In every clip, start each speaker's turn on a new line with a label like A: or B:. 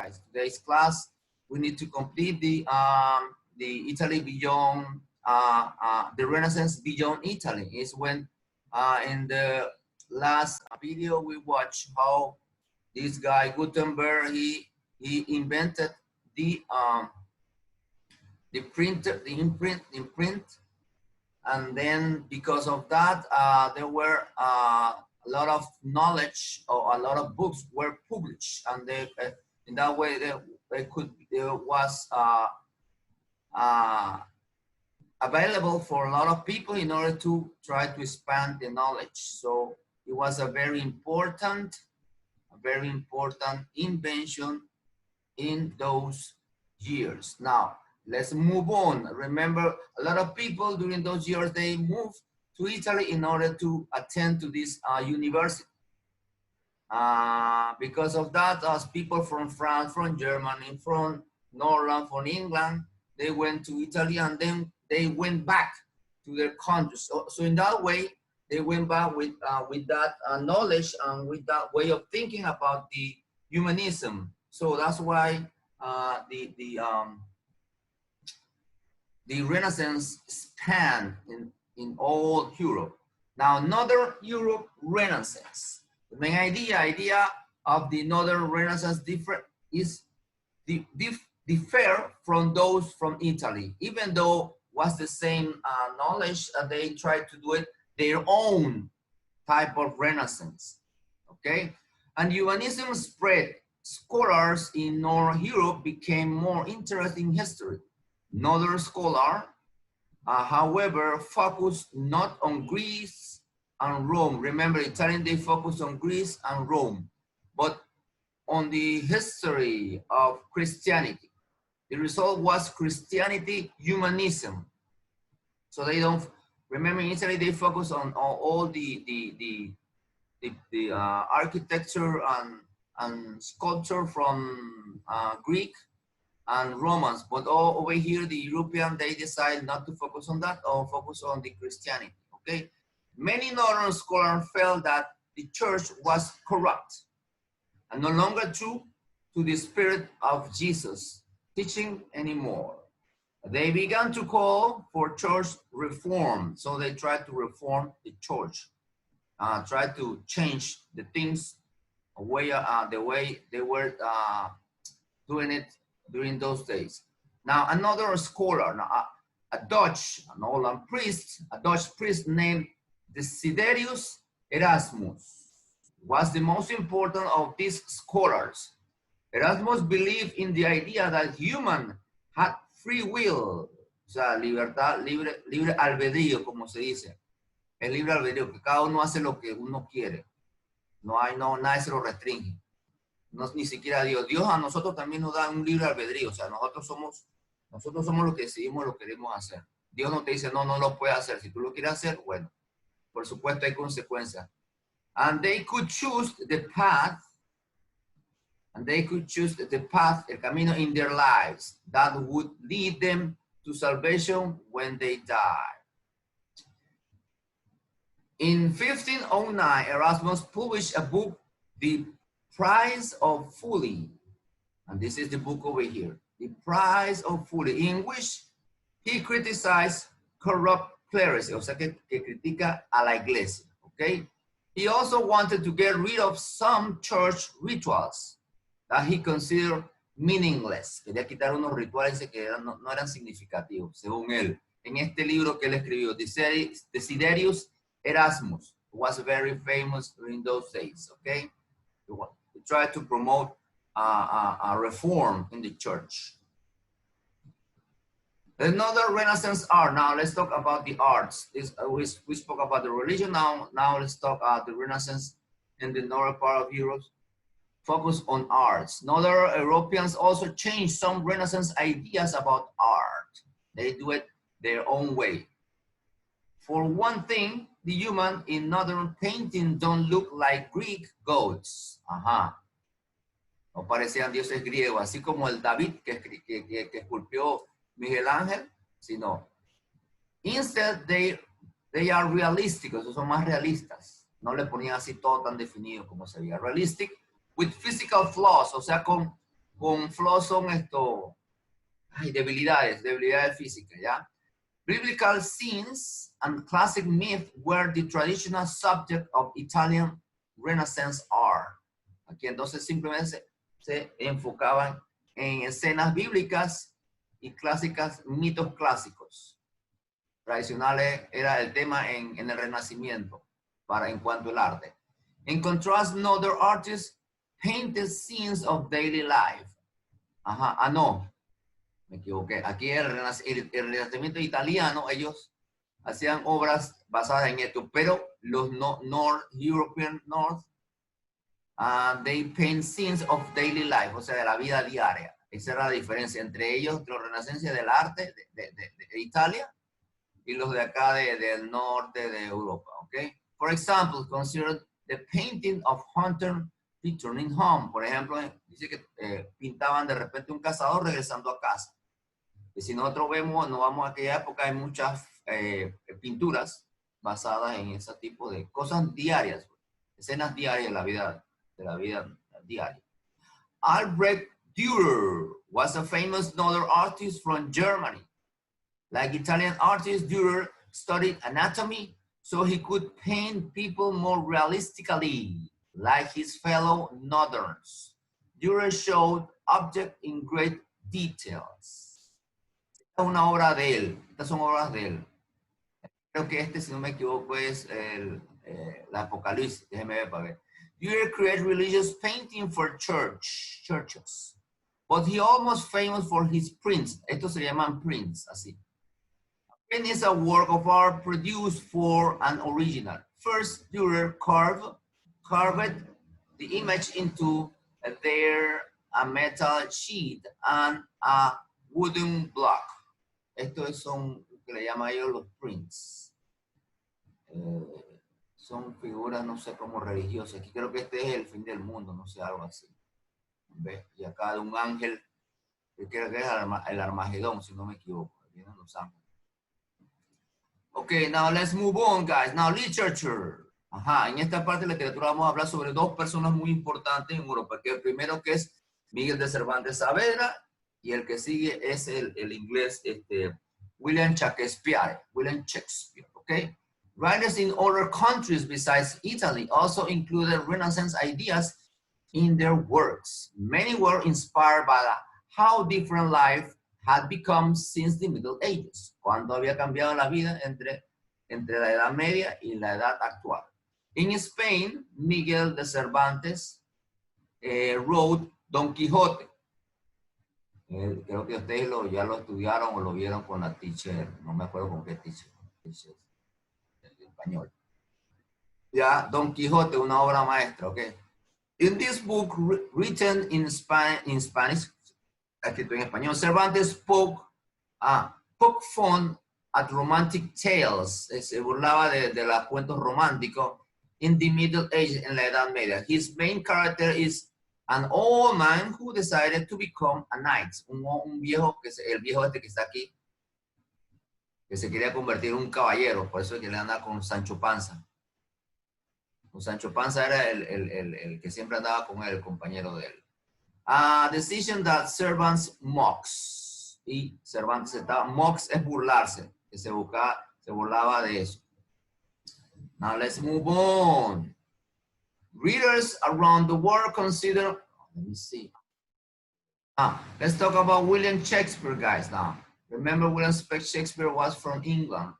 A: guys. Today's class, we need to complete the Italy beyond the Renaissance beyond Italy. Is when in the last video we watched how this guy Gutenberg he invented the imprint, and then because of that there were a lot of knowledge or a lot of books were published, and they in that way there was available for a lot of people in order to try to expand the knowledge. So it was a very important invention in those years. Now let's move on. Remember, a lot of people during those years, they moved to Italy in order to attend to this university. Because of that, as people from France, from Germany, from Northern, from England, they went to Italy and then they went back to their countries. So in that way, they went back with that knowledge and with that way of thinking about the humanism. So that's why the Renaissance spanned in all Europe. Now, Northern Europe Renaissance. The main idea of the Northern Renaissance is differ from those from Italy, even though was the same knowledge, they tried to do it their own type of Renaissance, okay? And humanism spread. Scholars in Northern Europe became more interested in history. Northern scholar, however, focused not on Greece and Rome. Remember, Italian, they focused on Greece and Rome, but on the history of Christianity. The result was Christianity humanism. So they don't, remember in Italy, they focus on all the architecture and sculpture from Greek and Romans, but all over here, the European, they decide not to focus on that or focus on the Christianity, okay? Many Northern scholars felt that the church was corrupt and no longer true to the spirit of Jesus teaching anymore. They began to call for church reform. So they tried to reform the church, tried to change the things the way they were doing it during those days. Now, another scholar, a Dutch priest named Desiderius Erasmus was the most important of these scholars. Erasmus believed in the idea that human had free will, o sea, libertad, libre albedrío, como se dice. El libre albedrío, que cada uno hace lo que uno quiere. Nadie se lo restringe. No, ni siquiera Dios. Dios a nosotros también nos da un libre albedrío. O sea, nosotros somos los que decidimos lo que queremos hacer. Dios no te dice, no lo puedes hacer. Si tú lo quieres hacer, bueno, por supuesto hay consecuencias. And they could choose the path, el camino in their lives that would lead them to salvation when they die. In 1509, Erasmus published a book, The Price of Folly, and this is the book over here, The Price of Folly, in which he criticized corrupt clergy, o sea que critica a la iglesia, okay? He also wanted to get rid of some church rituals that he considered meaningless. Quería quitar unos rituales que no eran significativos, según él. En este libro que él escribió, Desiderius Erasmus, who was very famous during those days, okay? He tried to promote a reform in the church. Another Renaissance art. Now let's talk about the arts. We spoke about the religion. Now let's talk about the Renaissance in the northern part of Europe. Focus on arts. Northern Europeans also changed some Renaissance ideas about art. They do it their own way. For one thing, the human in northern painting don't look like Greek gods. No parecían dioses griegos, así como el David que esculpió Miguel Ángel, sino instead they are realistic, son más realistas. No le ponían así todo tan definido como se veía. Realistic with physical flaws, o sea, con con flow son esto, ay, debilidades físicas, ¿ya? Biblical scenes and classic myth were the traditional subject of Italian Renaissance art. Aquí entonces simplemente se enfocaban en escenas bíblicas y clásicas, mitos clásicos. Tradicionales era el tema en el Renacimiento en cuanto al arte. In contrast, other artists painted scenes of daily life. Ajá, no, me equivoqué. Aquí el Renacimiento italiano, ellos hacían obras basadas en esto, pero los European North, they paint scenes of daily life, o sea, de la vida diaria. Esa era la diferencia entre ellos, los renacencias del arte de Italia, y los de acá del norte de Europa, ¿ok? For example, consider the painting of hunter returning home. Por ejemplo, dice que pintaban de repente un cazador regresando a casa. Y si nosotros vemos, nos vamos a aquella época, hay muchas pinturas basadas en ese tipo de cosas diarias, escenas diarias de la vida diaria. Albrecht Dürer was a famous northern artist from Germany. Like Italian artist, Dürer studied anatomy so he could paint people more realistically, like his fellow Northerns. Dürer showed objects in great details. Esta es una obra de él. Estas son obras de él. Creo que si no me equivoco, es la Apocalipsis. Déjeme ver para ver. Dürer created religious painting for churches. But he almost famous for his prints. Estos se llaman prints, así. Print is a work of art produced for an original. First, Dürer carved the image into a metal sheet and a wooden block. Estos son lo que le llaman ellos los prints. Son figuras, no sé, como religiosas. Aquí creo que este es el fin del mundo, no sé, algo así. ¿Ves? Y acá de un ángel, que creo que es el Armagedón, si no me equivoco. Vienen los ángeles. Okay, now let's move on, guys. Now, literature. Ajá, en esta parte de la literatura vamos a hablar sobre dos personas muy importantes en Europa. Que el primero que es Miguel de Cervantes Saavedra y el que sigue es el inglés William Shakespeare. William Shakespeare, okay? Writers in other countries besides Italy also included Renaissance ideas in their works. Many were inspired by how different life had become since the Middle Ages, cuando había cambiado la vida entre la Edad Media y la Edad actual. In Spain, Miguel de Cervantes wrote Don Quijote. Creo que ustedes ya lo estudiaron o lo vieron con la teacher, no me acuerdo con qué teacher de español. Ya, Don Quijote, una obra maestra, ¿ok? In this book, written in Spanish, escrito en español, Cervantes poke fun at romantic tales. Se burlaba de los cuentos románticos in the Middle Ages, en la Edad Media. His main character is an old man who decided to become a knight. Un viejo, el viejo que está aquí, que se quería convertir en un caballero, por eso es que le anda con Sancho Panza. Con Sancho Panza era el que siempre andaba con él, el compañero de él. A decision that Cervantes mocks. Y Cervantes mocks es burlarse, que se burlaba de eso. Now let's move on. Readers around the world consider, let me see. Let's talk about William Shakespeare, guys, now. Remember, William Shakespeare was from England.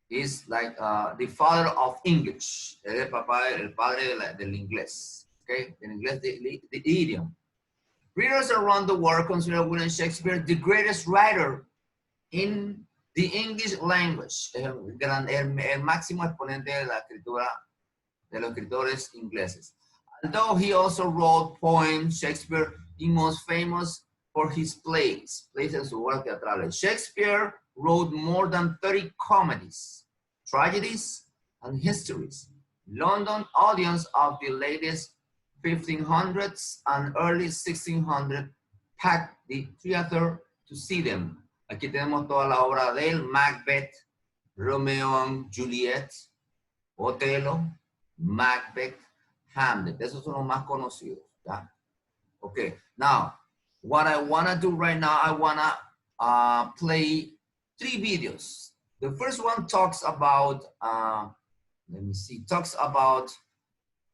A: He's like the father of English. El padre del inglés. Okay, el inglés, the idiom. Readers around the world consider William Shakespeare the greatest writer in the English language. El máximo exponente de la escritura de los escritores ingleses. Although he also wrote poems, Shakespeare is most famous for his plays en su obra teatral. Shakespeare wrote more than 30 comedies, tragedies, and histories. London audience of the latest 1500s and early 1600s packed the theater to see them. Aquí tenemos toda la obra de él: Macbeth, Romeo and Juliet, Otelo, Macbeth, Hamlet. Esos son los más conocidos. ¿Ya? Okay, now, what I want to do right now, I want to play 3 videos. The first one talks about, let me see, talks about,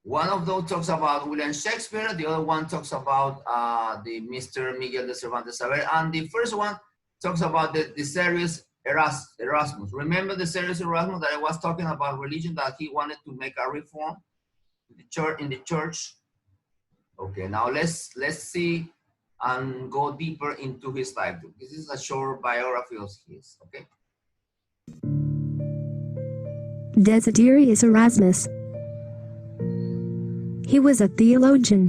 A: one of those talks about William Shakespeare, the other one talks about the Mr. Miguel de Cervantes Saavedra, and the first one talks about the series Erasmus. Remember the series Erasmus that I was talking about religion, that he wanted to make a reform in the church? Okay, now let's see and go deeper into his life. This is a short biography of his, okay?
B: Desiderius Erasmus. He was a theologian.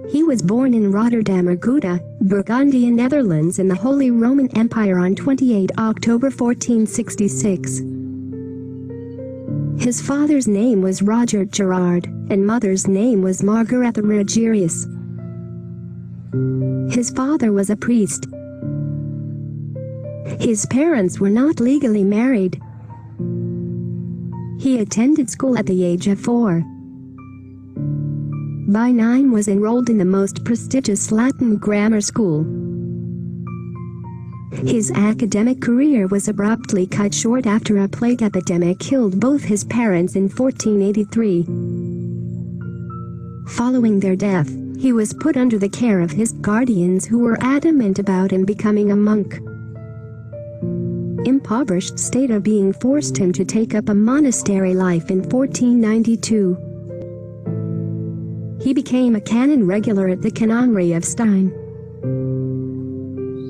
B: He was born in Rotterdam or Gouda, Burgundy, Netherlands in the Holy Roman Empire on 28 October 1466. His father's name was Roger Gerard, and mother's name was Margaretha Rogerius. His father was a priest. His parents were not legally married. He attended school at the age of 4. By 9 was enrolled in the most prestigious Latin grammar school. His academic career was abruptly cut short after a plague epidemic killed both his parents in 1483. Following their death, he was put under the care of his guardians, who were adamant about him becoming a monk. Impoverished state of being forced him to take up a monastery life in 1492. He became a canon regular at the canonry of Stein.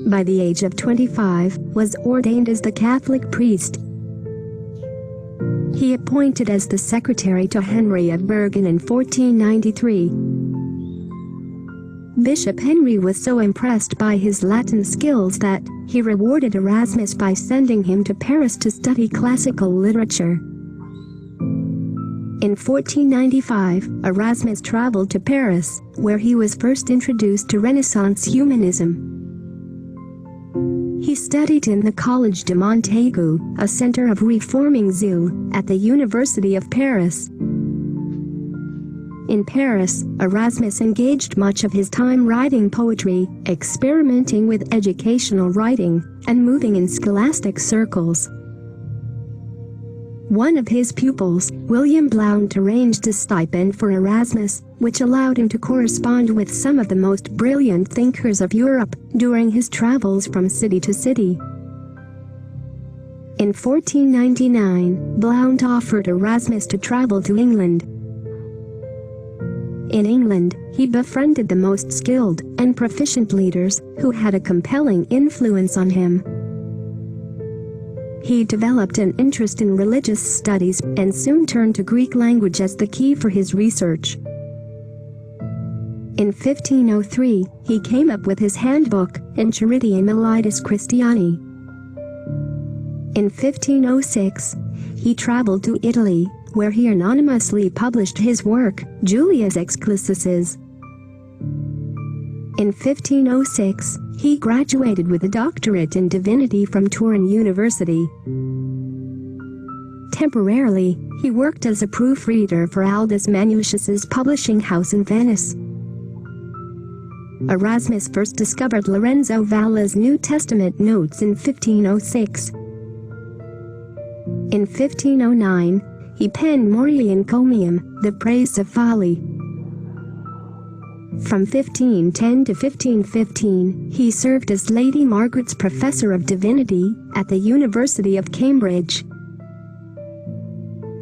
B: By the age of 25, was ordained as the Catholic priest. He appointed as the secretary to Henry of Bergen in 1493. Bishop Henry was so impressed by his Latin skills that he rewarded Erasmus by sending him to Paris to study classical literature. In 1495, Erasmus traveled to Paris, where he was first introduced to Renaissance humanism. He studied in the Collège de Montaigu, a center of reforming zeal, at the University of Paris. In Paris, Erasmus engaged much of his time writing poetry, experimenting with educational writing, and moving in scholastic circles. One of his pupils, William Blount, arranged a stipend for Erasmus, which allowed him to correspond with some of the most brilliant thinkers of Europe during his travels from city to city. In 1499, Blount offered Erasmus to travel to England. In England, he befriended the most skilled and proficient leaders who had a compelling influence on him. He developed an interest in religious studies and soon turned to Greek language as the key for his research. In 1503, he came up with his handbook, Enchiridion Militis Christiani. In 1506, he traveled to Italy, where he anonymously published his work, Julius Exclusius. In 1506, he graduated with a doctorate in divinity from Turin University. Temporarily, he worked as a proofreader for Aldus Manutius's publishing house in Venice. Erasmus first discovered Lorenzo Valla's New Testament notes in 1506. In 1509, he penned Morii Encomium, the Praise of Folly. From 1510 to 1515, he served as Lady Margaret's Professor of Divinity at the University of Cambridge.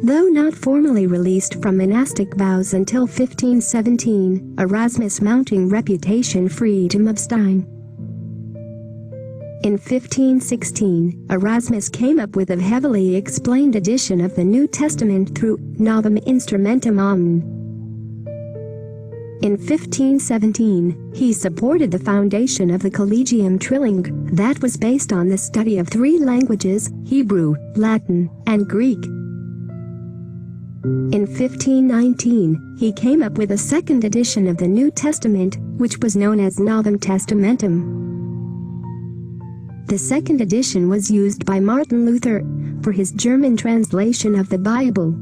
B: Though not formally released from monastic vows until 1517, Erasmus mounting reputation freed him of Stein. In 1516, Erasmus came up with a heavily explained edition of the New Testament through Novum Instrumentum Omne. In 1517, he supported the foundation of the Collegium Trilingue, that was based on the study of 3 languages, Hebrew, Latin, and Greek. In 1519, he came up with a second edition of the New Testament, which was known as Novum Testamentum. The second edition was used by Martin Luther for his German translation of the Bible.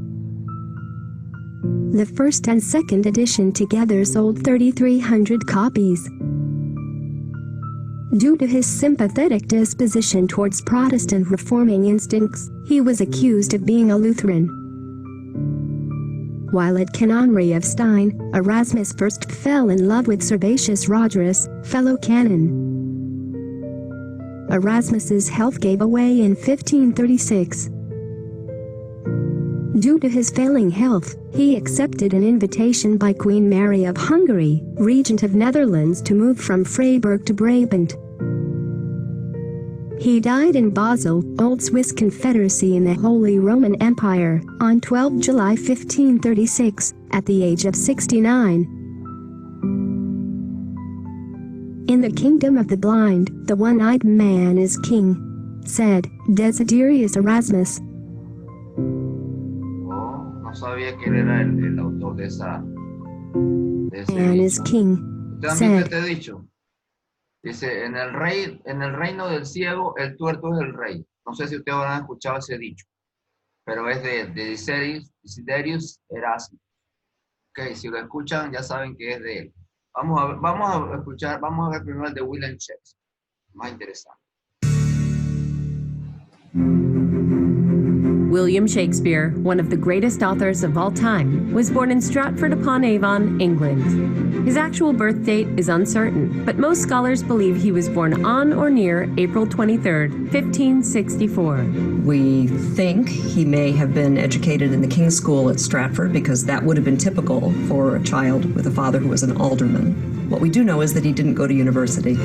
B: The first and second edition together sold 3,300 copies. Due to his sympathetic disposition towards Protestant reforming instincts, he was accused of being a Lutheran. While at Canonry of Stein, Erasmus first fell in love with Servatius Rogerus, fellow canon. Erasmus's health gave way in 1536. Due to his failing health, he accepted an invitation by Queen Mary of Hungary, regent of Netherlands, to move from Freiburg to Brabant. He died in Basel, Old Swiss Confederacy in the Holy Roman Empire, on 12 July 1536, at the age of 69. In the kingdom of the blind, the one-eyed man is king, said Desiderius Erasmus.
A: Oh, no sabía que él era el autor de ese
B: Man is
A: dicho.
B: king,
A: ¿Usted han visto
B: said.
A: este dicho? Dice, en el reino del ciego, el tuerto es el rey. No sé si ustedes habrán escuchado ese dicho, pero es de Desiderius Erasmus. Ok, si lo escuchan, ya saben que es de él. Vamos a ver primero el de William Shakespeare. Más interesante.
C: William Shakespeare, one of the greatest authors of all time, was born in Stratford-upon-Avon, England. His actual birth date is uncertain, but most scholars believe he was born on or near April 23, 1564.
D: We think he may have been educated in the King's School at Stratford because that would have been typical for a child with a father who was an alderman. What we do know is that he didn't go to university.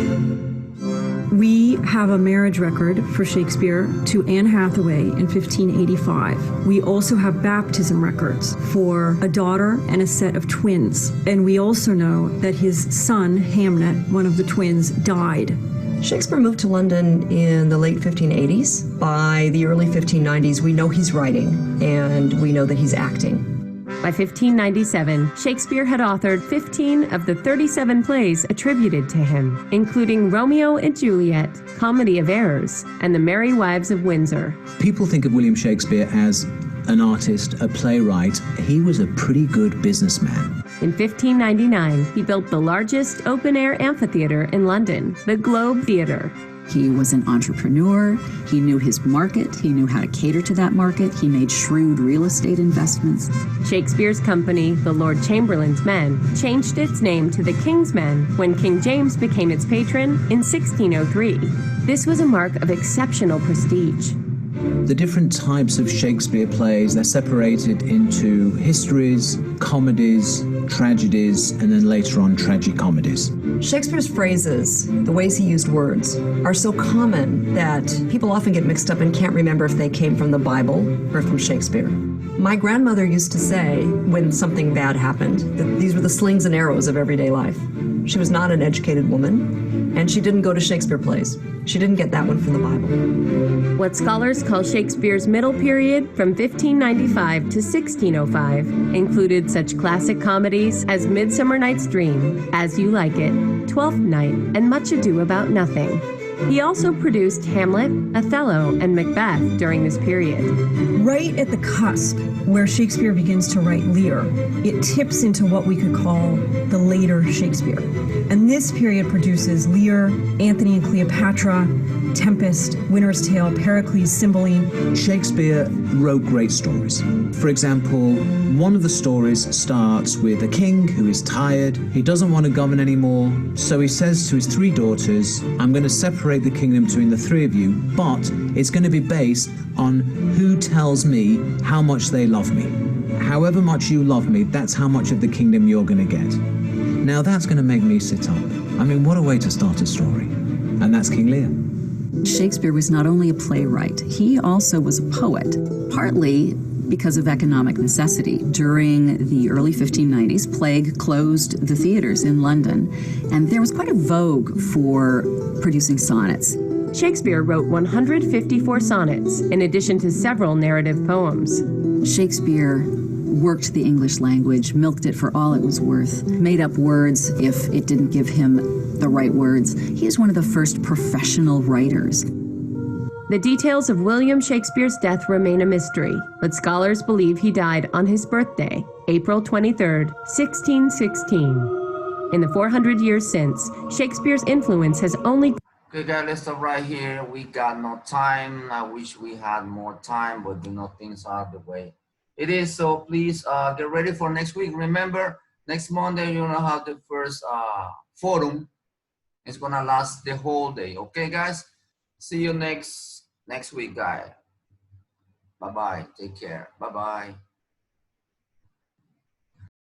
E: We have a marriage record for Shakespeare to Anne Hathaway in 1585. We also have baptism records for a daughter and a set of twins. And we also know that his son, Hamnet, one of the twins, died.
D: Shakespeare moved to London in the late 1580s. By the early 1590s, we know he's writing, and we know that he's acting.
C: By 1597, Shakespeare had authored 15 of the 37 plays attributed to him, including Romeo and Juliet, Comedy of Errors, and The Merry Wives of Windsor.
F: People think of William Shakespeare as an artist, a playwright. He was a pretty good businessman.
C: In 1599, he built the largest open-air amphitheater in London, the Globe Theatre.
G: He was an entrepreneur. He knew his market. He knew how to cater to that market. He made shrewd real estate investments.
C: Shakespeare's company, the Lord Chamberlain's Men, changed its name to the King's Men when King James became its patron in 1603. This was a mark of exceptional prestige.
F: The different types of Shakespeare plays, they're separated into histories, comedies, tragedies, and then later on tragicomedies.
D: Shakespeare's phrases, the ways he used words, are so common that people often get mixed up and can't remember if they came from the Bible or from Shakespeare. My grandmother used to say, when something bad happened, that these were the slings and arrows of everyday life. She was not an educated woman, and she didn't go to Shakespeare plays. She didn't get that one from the Bible.
C: What scholars call Shakespeare's middle period, from 1595 to 1605, included such classic comedies as Midsummer Night's Dream, As You Like It, Twelfth Night, and Much Ado About Nothing. He also produced Hamlet, Othello, and Macbeth during this period.
E: Right at the cusp where Shakespeare begins to write Lear, it tips into what we could call the later Shakespeare. And this period produces Lear, Antony and Cleopatra, Tempest, Winter's Tale, Pericles, Cymbeline.
F: Shakespeare wrote great stories. For example, one of the stories starts with a king who is tired. He doesn't want to govern anymore. So he says to his three daughters, I'm going to separate the kingdom between the three of you, but it's going to be based on who tells me how much they love me. However much you love me, that's how much of the kingdom you're going to get. Now that's going to make me sit up. I mean, what a way to start a story. And that's King Lear.
G: Shakespeare was not only a playwright, he also was a poet, partly because of economic necessity. During the early 1590s, plague closed the theaters in London, and there was quite a vogue for producing sonnets.
C: Shakespeare wrote 154 sonnets, in addition to several narrative poems.
G: Shakespeare worked the English language, milked it for all it was worth, made up words if it didn't give him the right words. He is one of the first professional writers.
C: The details of William Shakespeare's death remain a mystery, but scholars believe he died on his birthday, April 23rd, 1616. In the 400 years since, Shakespeare's influence has only...
A: Okay, guys, let's stop right here. We got no time. I wish we had more time, but you know, things are the way it is. So please get ready for next week. Remember, next Monday, you're gonna have the first forum. It's gonna last the whole day. Okay, guys? See you next week, guys. Bye-bye. Take care. Bye-bye.